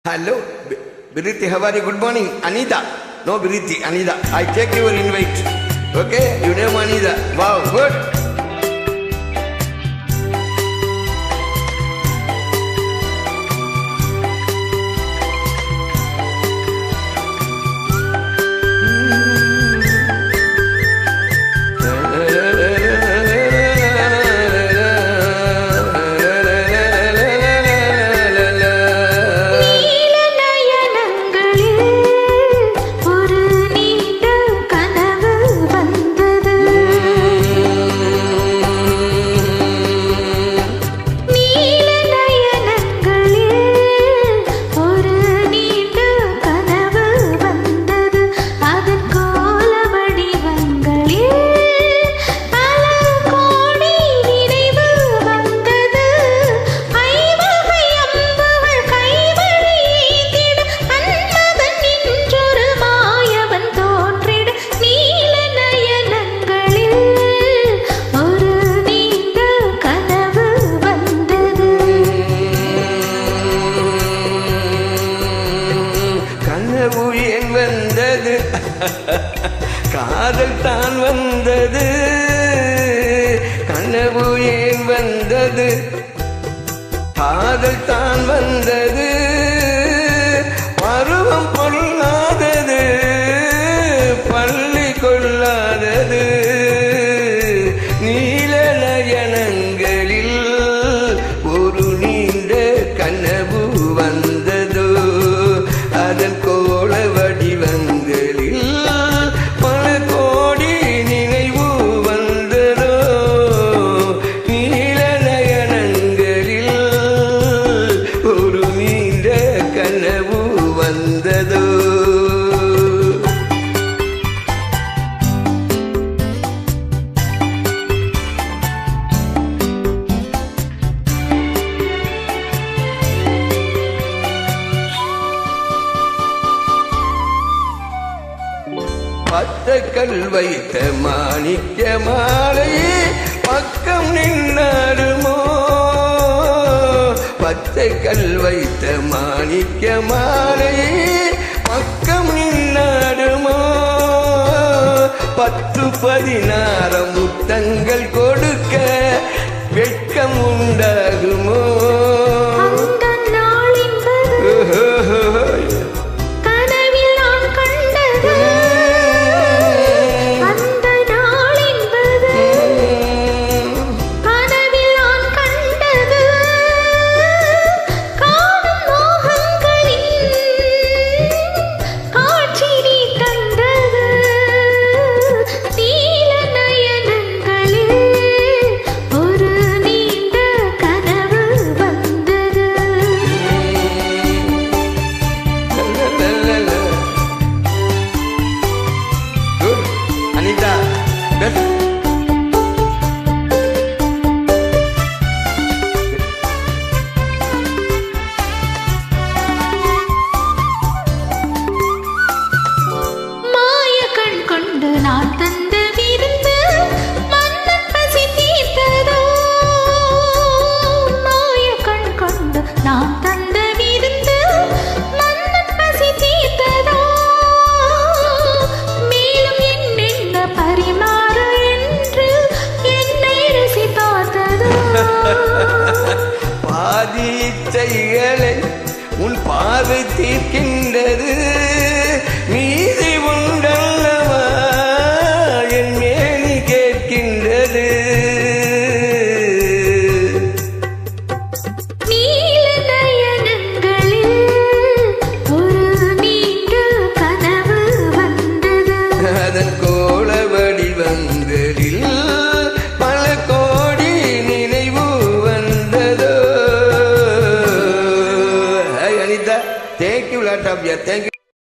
Hello, Biriti, how are you? Good morning, Anita. No, Biriti, Anita. I take your invite. Okay, you name Anita. Wow, good. காதல் தான் வந்தது, கனவு ஏன் வந்தது? காதல் தான் வந்தது, பருவம் பொல்லாதது, பள்ளி கொள்ளாதது. நீல நயனங்களில் ஒரு நீண்ட கனவு வந்ததோ, அதன் கோள வடிவங்களில் பல கோடி நினைவு வந்ததோ. நீல நயனங்களில் ஒரு நீண்ட கனவு வந்ததோ. பத்தக்கல் வைத்த மாணிக்க மாலையே பக்கம் நின்னாருமோ, பத்தக்கல் வைத்த மாணிக்க மாலையே பக்கம் நின்னாருமோ. 10-16 முத்தங்கள் கொடுக்க வெட்கம் உண்டாகுமோ? பாதி இச்சைகளை உன் பார்வை தீர்க்கின்றது, மீதி உண்டல்லவா என் மேனி கேட்கின்றது. அதன் கோள வடிவங்களில் பல கோடி நினைவு வந்ததோ. Hi Anita, thank you lot of you. Thank you.